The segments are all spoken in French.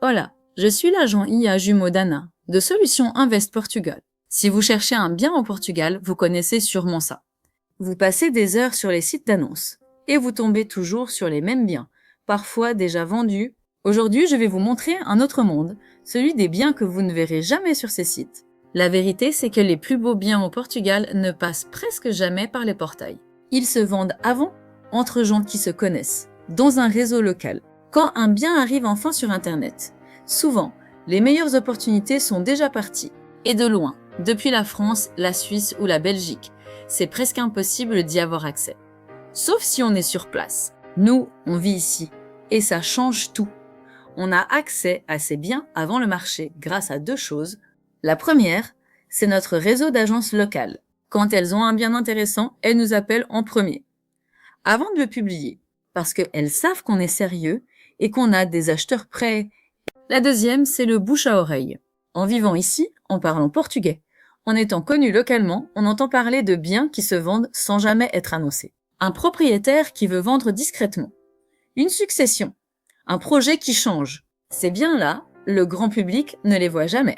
Hola, je suis l'agent IA jumeau d'Anna, de Solutions Invest Portugal. Si vous cherchez un bien au Portugal, vous connaissez sûrement ça. Vous passez des heures sur les sites d'annonces et vous tombez toujours sur les mêmes biens, parfois déjà vendus. Aujourd'hui, je vais vous montrer un autre monde, celui des biens que vous ne verrez jamais sur ces sites. La vérité, c'est que les plus beaux biens au Portugal ne passent presque jamais par les portails. Ils se vendent avant, entre gens qui se connaissent, dans un réseau local. Quand un bien arrive enfin sur Internet, souvent, les meilleures opportunités sont déjà parties. Et de loin, depuis la France, la Suisse ou la Belgique, c'est presque impossible d'y avoir accès. Sauf si on est sur place. Nous, on vit ici. Et ça change tout. On a accès à ces biens avant le marché grâce à deux choses. La première, c'est notre réseau d'agences locales. Quand elles ont un bien intéressant, elles nous appellent en premier. Avant de le publier, parce qu'elles savent qu'on est sérieux et qu'on a des acheteurs prêts. La deuxième, c'est le bouche à oreille. En vivant ici, en parlant portugais, en étant connu localement, on entend parler de biens qui se vendent sans jamais être annoncés. Un propriétaire qui veut vendre discrètement. Une succession. Un projet qui change. Ces biens-là, le grand public ne les voit jamais.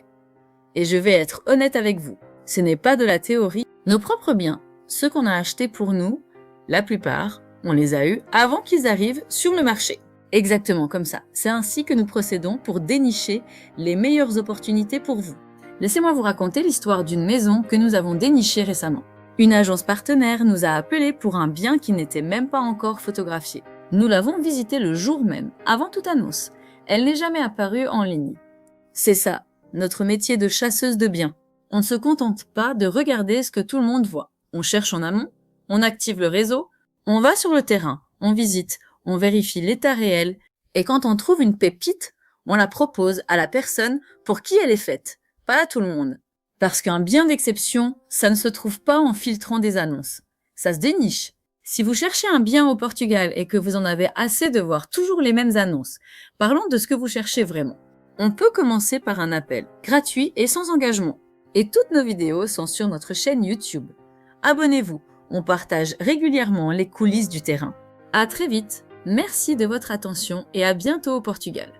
Et je vais être honnête avec vous, ce n'est pas de la théorie. Nos propres biens, ceux qu'on a achetés pour nous, la plupart, on les a eus avant qu'ils arrivent sur le marché. Exactement comme ça. C'est ainsi que nous procédons pour dénicher les meilleures opportunités pour vous. Laissez-moi vous raconter l'histoire d'une maison que nous avons dénichée récemment. Une agence partenaire nous a appelés pour un bien qui n'était même pas encore photographié. Nous l'avons visité le jour même, avant toute annonce. Elle n'est jamais apparue en ligne. C'est ça, notre métier de chasseuse de biens. On ne se contente pas de regarder ce que tout le monde voit. On cherche en amont, on active le réseau, on va sur le terrain, on visite, on vérifie l'état réel, et quand on trouve une pépite, on la propose à la personne pour qui elle est faite, pas à tout le monde. Parce qu'un bien d'exception, ça ne se trouve pas en filtrant des annonces. Ça se déniche. Si vous cherchez un bien au Portugal et que vous en avez assez de voir toujours les mêmes annonces, parlons de ce que vous cherchez vraiment. On peut commencer par un appel, gratuit et sans engagement. Et toutes nos vidéos sont sur notre chaîne YouTube. Abonnez-vous, on partage régulièrement les coulisses du terrain. À très vite, merci de votre attention et à bientôt au Portugal.